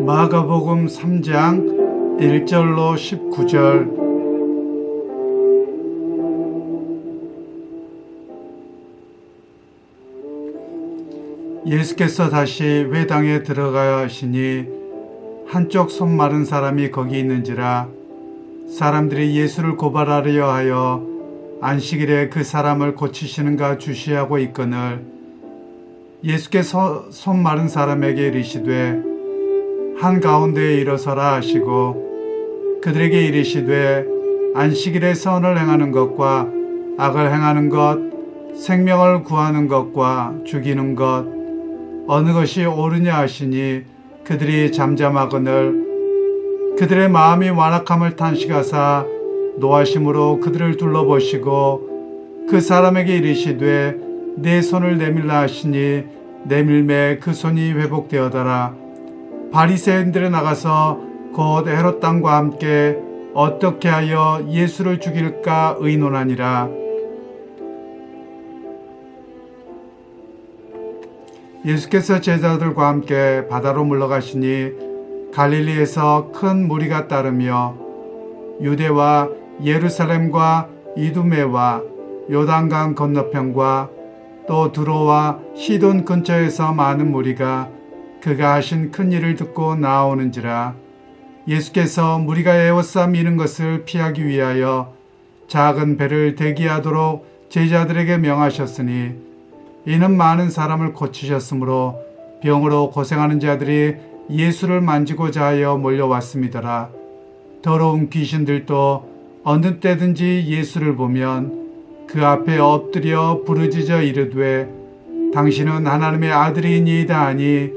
마가복음 3장 1절로 19절. 예수께서 다시 회당에 들어가시니 한쪽 손 마른 사람이 거기 있는지라. 사람들이 예수를 고발하려 하여 안식일에 그 사람을 고치시는가 주시하고 있거늘, 예수께서 손 마른 사람에게 이르시되 한가운데에 일어서라 하시고 그들에게 이르시되 안식일에 선을 행하는 것과 악을 행하는 것, 생명을 구하는 것과 죽이는 것 어느 것이 옳으냐 하시니 그들이 잠잠하거늘 그들의 마음이 완악함을 탄식하사 노하심으로 그들을 둘러보시고 그 사람에게 이르시되 내 손을 내밀라 하시니 내밀매 그 손이 회복되어더라. 바리새인들이 나가서 곧 헤롯 당과 함께 어떻게 하여 예수를 죽일까 의논하니라. 예수께서 제자들과 함께 바다로 물러가시니 갈릴리에서 큰 무리가 따르며 유대와 예루살렘과 이두메와 요단강 건너편과 또 두로와 시돈 근처에서 많은 무리가 그가 하신 큰 일을 듣고 나오는지라. 예수께서 무리가 에워싸 미는 것을 피하기 위하여 작은 배를 대기하도록 제자들에게 명하셨으니 이는 많은 사람을 고치셨으므로 병으로 고생하는 자들이 예수를 만지고자 하여 몰려왔음이더라. 더러운 귀신들도 어느 때든지 예수를 보면 그 앞에 엎드려 부르짖어 이르되 당신은 하나님의 아들이니이다 하니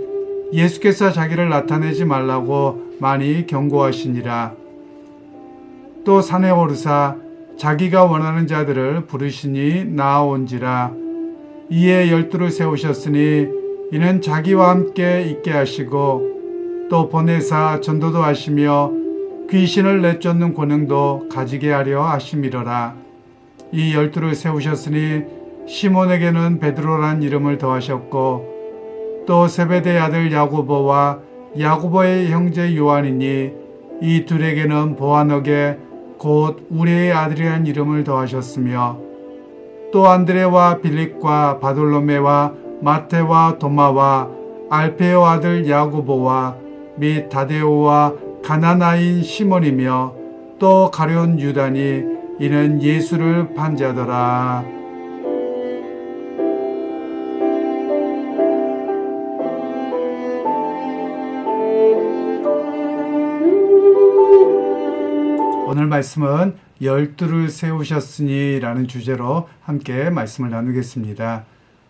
예수께서 자기를 나타내지 말라고 많이 경고하시니라. 또 산에 오르사 자기가 원하는 자들을 부르시니 나아온지라. 이에 12를 세우셨으니 이는 자기와 함께 있게 하시고 또 보내사 전도도 하시며 귀신을 내쫓는 권능도 가지게 하려 하심이로라. 이 12를 세우셨으니 시몬에게는 베드로란 이름을 더하셨고 또 세베대의 아들 야고보와 야고보의 형제 요한이니 이 둘에게는 보아너게 곧 우레의 아들이란 이름을 더하셨으며 또 안드레와 빌립과 바돌로메와 마테와 도마와 알페오 아들 야고보와 및 다데오와 가나나인 시몬이며 또 가룟 유다니 이는 예수를 판자더라. 오늘 말씀은 12를 세우셨으니 라는 주제로 함께 말씀을 나누겠습니다.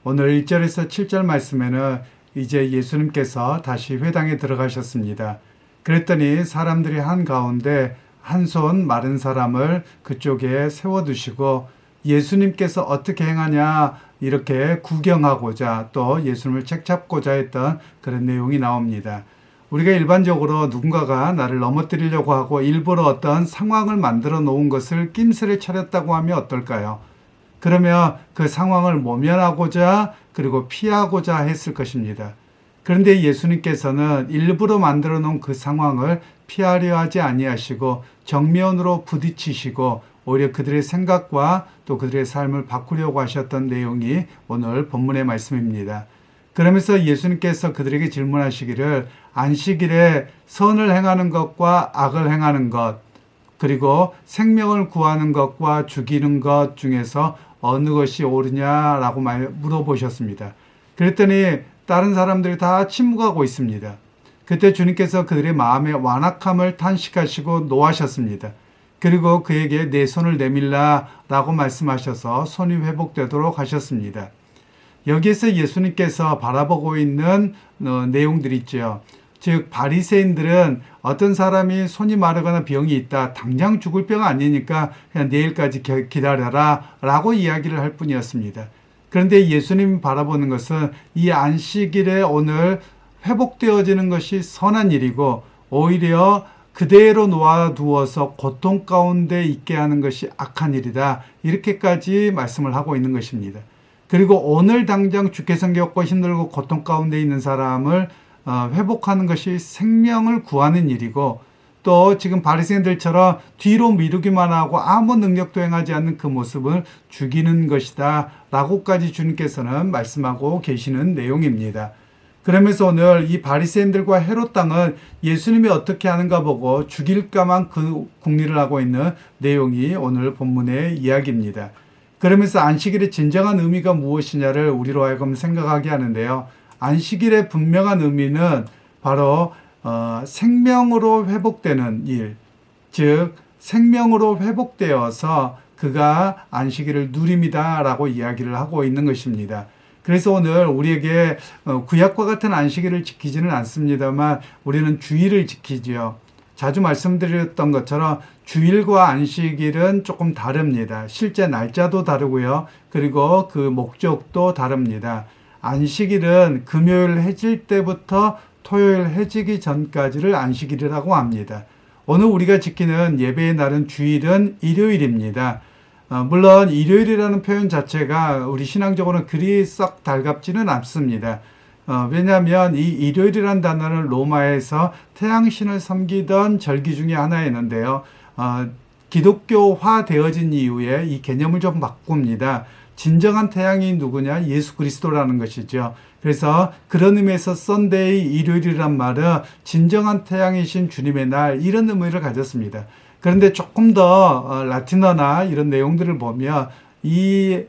오늘 1절에서 7절 말씀에는 이제 예수님께서 다시 회당에 들어가셨습니다. 그랬더니 사람들이 한가운데 한 손 마른 사람을 그쪽에 세워두시고 예수님께서 어떻게 행하냐 이렇게 구경하고자 또 예수님을 책잡고자 했던 그런 내용이 나옵니다. 우리가 일반적으로 누군가가 나를 넘어뜨리려고 하고 일부러 어떤 상황을 만들어 놓은 것을 낌새를 차렸다고 하면 어떨까요? 그러면 그 상황을 모면하고자 그리고 피하고자 했을 것입니다. 그런데 예수님께서는 일부러 만들어 놓은 그 상황을 피하려 하지 아니하시고 정면으로 부딪히시고 오히려 그들의 생각과 또 그들의 삶을 바꾸려고 하셨던 내용이 오늘 본문의 말씀입니다. 그러면서 예수님께서 그들에게 질문하시기를 안식일에 선을 행하는 것과 악을 행하는 것 그리고 생명을 구하는 것과 죽이는 것 중에서 어느 것이 옳으냐라고 물어보셨습니다. 그랬더니 다른 사람들이 다 침묵하고 있습니다. 그때 주님께서 그들의 마음의 완악함을 탄식하시고 노하셨습니다. 그리고 그에게 내 손을 내밀라 라고 말씀하셔서 손이 회복되도록 하셨습니다. 여기에서 예수님께서 바라보고 있는 내용들이 있죠. 즉 바리새인들은 어떤 사람이 손이 마르거나 병이 있다. 당장 죽을 병 아니니까 그냥 내일까지 기다려라 라고 이야기를 할 뿐이었습니다. 그런데 예수님 바라보는 것은 이 안식일에 오늘 회복되어지는 것이 선한 일이고 오히려 그대로 놓아두어서 고통 가운데 있게 하는 것이 악한 일이다. 이렇게까지 말씀을 하고 있는 것입니다. 그리고 오늘 당장 죽게 생겼고 힘들고 고통 가운데 있는 사람을 회복하는 것이 생명을 구하는 일이고, 또 지금 바리새인들처럼 뒤로 미루기만 하고 아무 능력도 행하지 않는 그 모습을 죽이는 것이다 라고까지 주님께서는 말씀하고 계시는 내용입니다. 그러면서 오늘 이 바리새인들과 헤롯 당은 예수님이 어떻게 하는가 보고 죽일까만 그 궁리를 하고 있는 내용이 오늘 본문의 이야기입니다. 그러면서 안식일의 진정한 의미가 무엇이냐를 우리로 하여금 생각하게 하는데요. 안식일의 분명한 의미는 바로 생명으로 회복되는 일, 즉 생명으로 회복되어서 그가 안식일을 누립니다 라고 이야기를 하고 있는 것입니다. 그래서 오늘 우리에게 구약과 같은 안식일을 지키지는 않습니다만 우리는 주일을 지키지요. 자주 말씀드렸던 것처럼 주일과 안식일은 조금 다릅니다. 실제 날짜도 다르고요. 그리고 그 목적도 다릅니다. 안식일은 금요일 해질 때부터 토요일 해지기 전까지를 안식일이라고 합니다. 오늘 우리가 지키는 예배의 날은 주일은 일요일입니다. 물론 일요일이라는 표현 자체가 우리 신앙적으로는 그리 썩 달갑지는 않습니다. 왜냐하면 이 일요일이라는 단어는 로마에서 태양신을 섬기던 절기 중에 하나였는데요. 기독교화 되어진 이후에 이 개념을 좀 바꿉니다. 진정한 태양이 누구냐? 예수 그리스도라는 것이죠. 그래서 그런 의미에서 썬데이, 일요일이란 말은 진정한 태양이신 주님의 날, 이런 의미를 가졌습니다. 그런데 조금 더 라틴어나 이런 내용들을 보면 이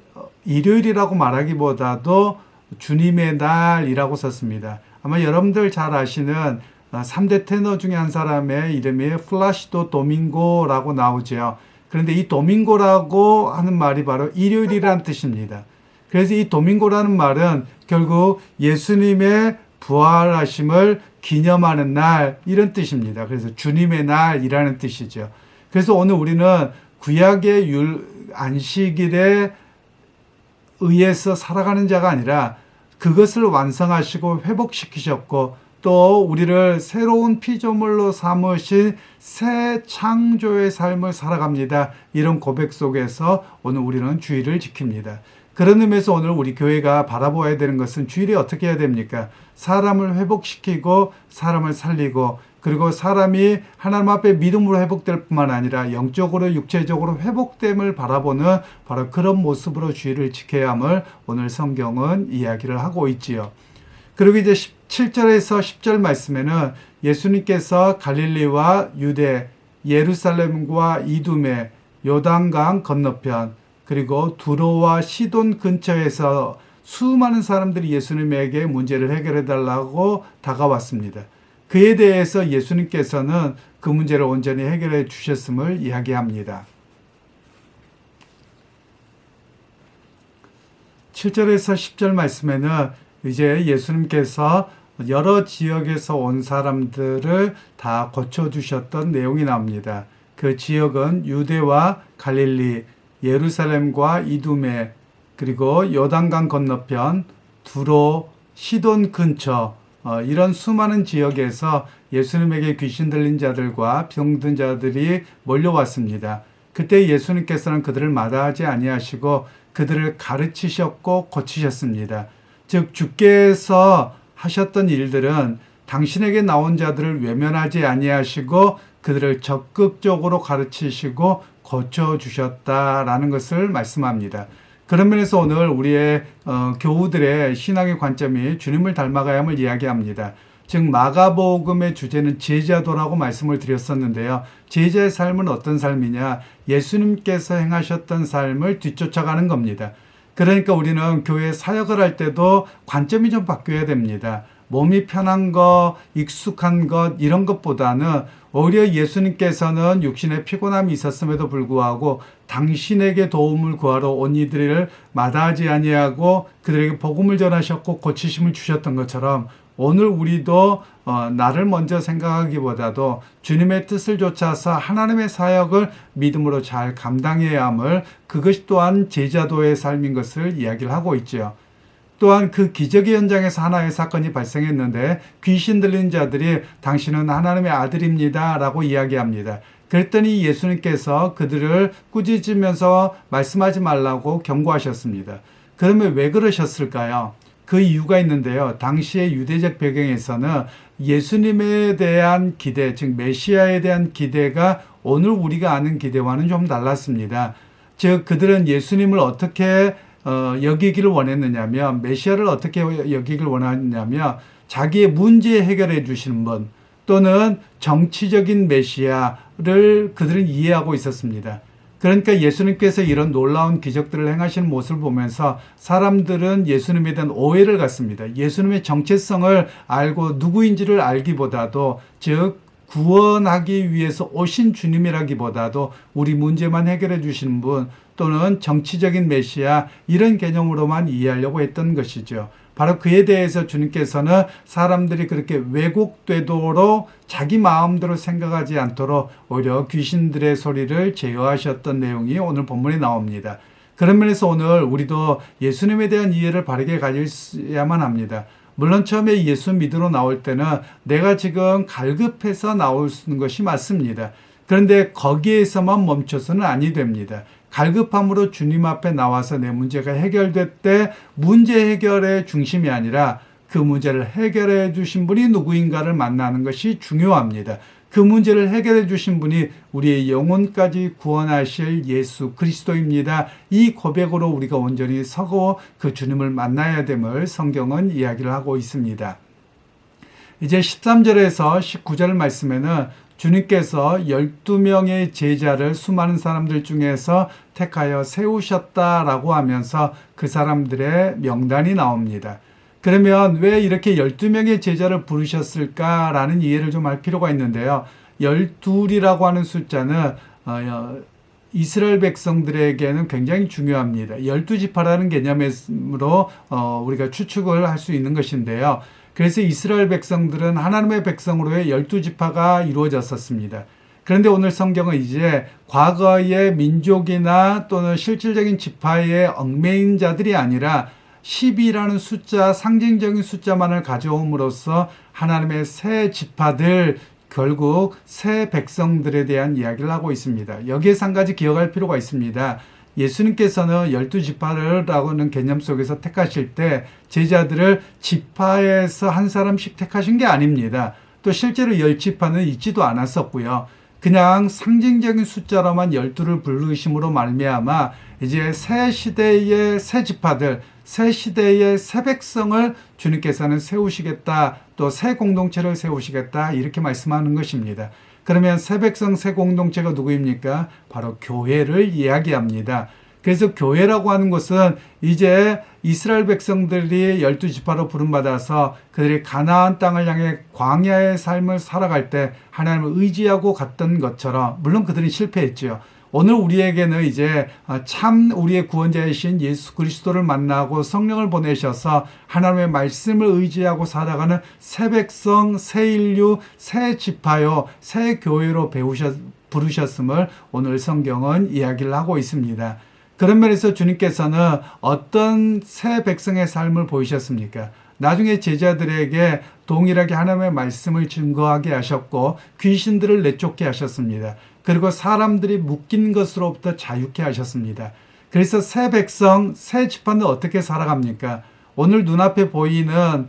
일요일이라고 말하기보다도 주님의 날이라고 썼습니다. 아마 여러분들 잘 아시는 3대 테너 중에 한 사람의 이름이 플라시도 도밍고라고 나오죠. 그런데 이 도밍고라고 하는 말이 바로 일요일이라는 뜻입니다. 그래서 이 도밍고라는 말은 결국 예수님의 부활하심을 기념하는 날, 이런 뜻입니다. 그래서 주님의 날이라는 뜻이죠. 그래서 오늘 우리는 구약의 안식일에 의해서 살아가는 자가 아니라 그것을 완성하시고 회복시키셨고 또 우리를 새로운 피조물로 삼으신 새 창조의 삶을 살아갑니다. 이런 고백 속에서 오늘 우리는 주일을 지킵니다. 그런 의미에서 오늘 우리 교회가 바라보아야 되는 것은 주일에 어떻게 해야 됩니까? 사람을 회복시키고 사람을 살리고 그리고 사람이 하나님 앞에 믿음으로 회복될 뿐만 아니라 영적으로 육체적으로 회복됨을 바라보는 바로 그런 모습으로 주일을 지켜야 함을 오늘 성경은 이야기를 하고 있지요. 그리고 이제 7절에서 10절 말씀에는 예수님께서 갈릴리와 유대, 예루살렘과 이두메, 요단강 건너편 그리고 두로와 시돈 근처에서 수많은 사람들이 예수님에게 문제를 해결해 달라고 다가왔습니다. 그에 대해서 예수님께서는 그 문제를 온전히 해결해 주셨음을 이야기합니다. 7절에서 10절 말씀에는 이제 예수님께서 여러 지역에서 온 사람들을 다 고쳐주셨던 내용이 나옵니다. 그 지역은 유대와 갈릴리, 예루살렘과 이두메, 그리고 요단강 건너편, 두로, 시돈 근처, 이런 수많은 지역에서 예수님에게 귀신 들린 자들과 병든 자들이 몰려왔습니다. 그때 예수님께서는 그들을 마다하지 아니하시고 그들을 가르치셨고 고치셨습니다. 즉 주께서 하셨던 일들은 당신에게 나온 자들을 외면하지 아니하시고 그들을 적극적으로 가르치시고 고쳐주셨다라는 것을 말씀합니다. 그런 면에서 오늘 우리의 교우들의 신앙의 관점이 주님을 닮아가야함을 이야기합니다. 즉 마가복음의 주제는 제자도라고 말씀을 드렸었는데요. 제자의 삶은 어떤 삶이냐? 예수님께서 행하셨던 삶을 뒤쫓아가는 겁니다. 그러니까 우리는 교회 사역을 할 때도 관점이 좀 바뀌어야 됩니다. 몸이 편한 것, 익숙한 것 이런 것보다는 오히려 예수님께서는 육신에 피곤함이 있었음에도 불구하고 당신에게 도움을 구하러 온 이들을 마다하지 아니하고 그들에게 복음을 전하셨고 고치심을 주셨던 것처럼 오늘 우리도 나를 먼저 생각하기보다도 주님의 뜻을 좇아서 하나님의 사역을 믿음으로 잘 감당해야 함을 그것이 또한 제자도의 삶인 것을 이야기를 하고 있죠. 또한 그 기적의 현장에서 하나의 사건이 발생했는데 귀신 들린 자들이 당신은 하나님의 아들입니다 라고 이야기합니다. 그랬더니 예수님께서 그들을 꾸짖으면서 말씀하지 말라고 경고하셨습니다. 그러면 왜 그러셨을까요? 그 이유가 있는데요. 당시의 유대적 배경에서는 예수님에 대한 기대, 즉 메시아에 대한 기대가 오늘 우리가 아는 기대와는 좀 달랐습니다. 즉 그들은 예수님을 어떻게 여기기를 원했느냐면, 메시아를 어떻게 여기기를 원하느냐면 자기의 문제 해결해 주시는 분 또는 정치적인 메시아를 그들은 이해하고 있었습니다. 그러니까 예수님께서 이런 놀라운 기적들을 행하시는 모습을 보면서 사람들은 예수님에 대한 오해를 갖습니다. 예수님의 정체성을 알고 누구인지를 알기보다도, 즉 구원하기 위해서 오신 주님이라기보다도 우리 문제만 해결해 주시는 분 또는 정치적인 메시아, 이런 개념으로만 이해하려고 했던 것이죠. 바로 그에 대해서 주님께서는 사람들이 그렇게 왜곡되도록 자기 마음대로 생각하지 않도록 오히려 귀신들의 소리를 제어하셨던 내용이 오늘 본문에 나옵니다. 그런 면에서 오늘 우리도 예수님에 대한 이해를 바르게 가져야만 합니다. 물론 처음에 예수 믿으러 나올 때는 내가 지금 갈급해서 나오는 것이 맞습니다. 그런데 거기에서만 멈춰서는 아니 됩니다. 갈급함으로 주님 앞에 나와서 내 문제가 해결될 때 문제 해결의 중심이 아니라 그 문제를 해결해 주신 분이 누구인가를 만나는 것이 중요합니다. 그 문제를 해결해 주신 분이 우리의 영혼까지 구원하실 예수 그리스도입니다. 이 고백으로 우리가 온전히 서고 그 주님을 만나야 됨을 성경은 이야기를 하고 있습니다. 이제 13절에서 19절 말씀에는 주님께서 12명의 제자를 수많은 사람들 중에서 택하여 세우셨다라고 하면서 그 사람들의 명단이 나옵니다. 그러면 왜 이렇게 12명의 제자를 부르셨을까라는 이해를 좀 할 필요가 있는데요. 12이라고 하는 숫자는 이스라엘 백성들에게는 굉장히 중요합니다. 12지파라는 개념으로 우리가 추측을 할 수 있는 것인데요. 그래서 이스라엘 백성들은 하나님의 백성으로의 12지파가 이루어졌었습니다. 그런데 오늘 성경은 이제 과거의 민족이나 또는 실질적인 지파의 얽매인 자들이 아니라 12라는 숫자, 상징적인 숫자만을 가져옴으로써 하나님의 새 지파들, 결국 새 백성들에 대한 이야기를 하고 있습니다. 여기에서 한 가지 기억할 필요가 있습니다. 예수님께서는 12지파라고는 개념 속에서 택하실 때 제자들을 지파에서 한 사람씩 택하신 게 아닙니다. 또 실제로 10지파는 있지도 않았었고요. 그냥 상징적인 숫자로만 12를 부르심으로 말미암아 이제 새 시대의 새 지파들, 새 시대의 새 백성을 주님께서는 세우시겠다, 또 새 공동체를 세우시겠다, 이렇게 말씀하는 것입니다. 그러면 새 백성, 새 공동체가 누구입니까? 바로 교회를 이야기합니다. 그래서 교회라고 하는 것은 이제 이스라엘 백성들이 12지파로 부름받아서 그들이 가나안 땅을 향해 광야의 삶을 살아갈 때 하나님을 의지하고 갔던 것처럼, 물론 그들이 실패했죠. 오늘 우리에게는 이제 참 우리의 구원자이신 예수 그리스도를 만나고 성령을 보내셔서 하나님의 말씀을 의지하고 살아가는 새 백성, 새 인류, 새 지파요, 새 교회로 부르셨음을 오늘 성경은 이야기를 하고 있습니다. 그런 면에서 주님께서는 어떤 새 백성의 삶을 보이셨습니까? 나중에 제자들에게 동일하게 하나님의 말씀을 증거하게 하셨고 귀신들을 내쫓게 하셨습니다. 그리고 사람들이 묶인 것으로부터 자유케 하셨습니다. 그래서 새 백성, 새 지파는 어떻게 살아갑니까? 오늘 눈앞에 보이는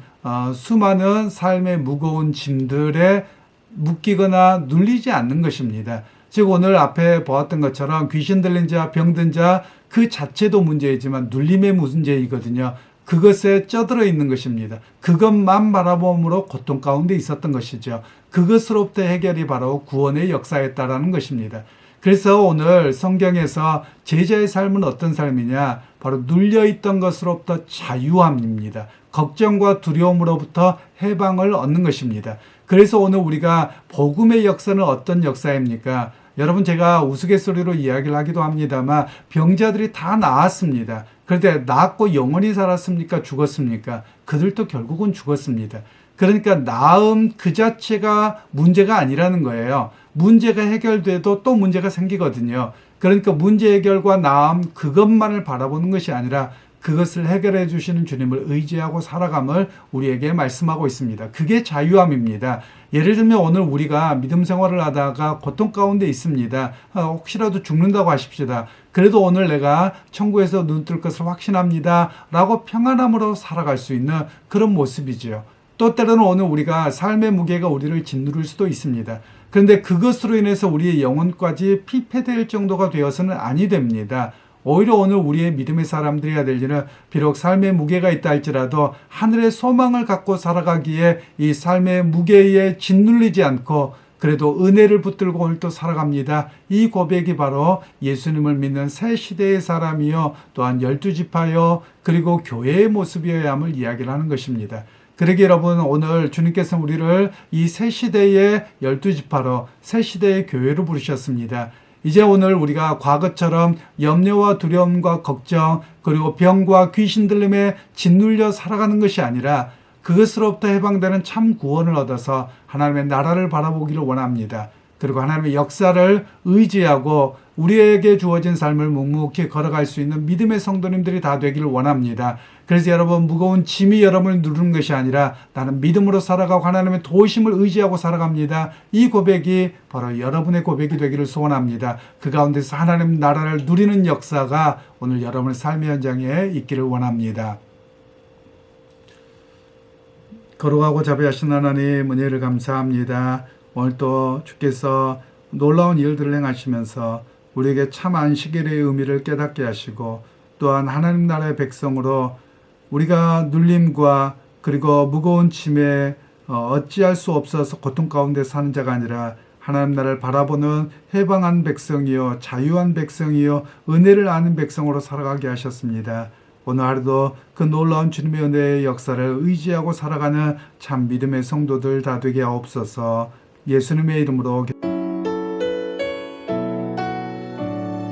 수많은 삶의 무거운 짐들에 묶이거나 눌리지 않는 것입니다. 즉 오늘 앞에 보았던 것처럼 귀신 들린 자, 병든 자 그 자체도 문제이지만 눌림의 문제이거든요. 그것에 쩌들어 있는 것입니다. 그것만 바라봄으로 고통 가운데 있었던 것이죠. 그것으로부터 해결이 바로 구원의 역사였다라는 것입니다. 그래서 오늘 성경에서 제자의 삶은 어떤 삶이냐? 바로 눌려있던 것으로부터 자유함입니다. 걱정과 두려움으로부터 해방을 얻는 것입니다. 그래서 오늘 우리가 복음의 역사는 어떤 역사입니까? 여러분, 제가 우스갯소리로 이야기를 하기도 합니다만 병자들이 다 나았습니다. 그런데 나았고 영원히 살았습니까? 죽었습니까? 그들도 결국은 죽었습니다. 그러니까 나음 그 자체가 문제가 아니라는 거예요. 문제가 해결돼도 또 문제가 생기거든요. 그러니까 문제 해결과 나음 그것만을 바라보는 것이 아니라 그것을 해결해 주시는 주님을 의지하고 살아감을 우리에게 말씀하고 있습니다. 그게 자유함입니다. 예를 들면 오늘 우리가 믿음 생활을 하다가 고통 가운데 있습니다. 혹시라도 죽는다고 하십시다. 그래도 오늘 내가 천국에서 눈 뜰 것을 확신합니다 라고 평안함으로 살아갈 수 있는 그런 모습이지요. 또 때로는 오늘 우리가 삶의 무게가 우리를 짓누를 수도 있습니다. 그런데 그것으로 인해서 우리의 영혼까지 피폐될 정도가 되어서는 아니 됩니다. 오히려 오늘 우리의 믿음의 사람들이 해야 될 일은 비록 삶의 무게가 있다 할지라도 하늘의 소망을 갖고 살아가기에 이 삶의 무게에 짓눌리지 않고 그래도 은혜를 붙들고 오늘도 살아갑니다. 이 고백이 바로 예수님을 믿는 새 시대의 사람이요 또한 12지파요 그리고 교회의 모습이어야 함을 이야기를 하는 것입니다. 그러기 여러분 오늘 주님께서 우리를 이 새 시대의 12지파로 새 시대의 교회로 부르셨습니다. 이제 오늘 우리가 과거처럼 염려와 두려움과 걱정 그리고 병과 귀신 들림에 짓눌려 살아가는 것이 아니라 그것으로부터 해방되는 참 구원을 얻어서 하나님의 나라를 바라보기를 원합니다. 그리고 하나님의 역사를 의지하고 우리에게 주어진 삶을 묵묵히 걸어갈 수 있는 믿음의 성도님들이 다 되기를 원합니다. 그래서 여러분 무거운 짐이 여러분을 누르는 것이 아니라 나는 믿음으로 살아가고 하나님의 도우심을 의지하고 살아갑니다. 이 고백이 바로 여러분의 고백이 되기를 소원합니다. 그 가운데서 하나님 나라를 누리는 역사가 오늘 여러분의 삶의 현장에 있기를 원합니다. 거룩하고 자비하신 하나님 은혜를 감사합니다. 오늘 또 주께서 놀라운 일들을 행하시면서 우리에게 참 안식일의 의미를 깨닫게 하시고 또한 하나님 나라의 백성으로 우리가 눌림과 그리고 무거운 짐에 어찌할 수 없어서 고통 가운데 사는 자가 아니라 하나님 나라를 바라보는 해방한 백성이요 자유한 백성이요 은혜를 아는 백성으로 살아가게 하셨습니다. 오늘 하루도 그 놀라운 주님의 은혜의 역사를 의지하고 살아가는 참 믿음의 성도들 다 되게 하옵소서. 예수님의 이름으로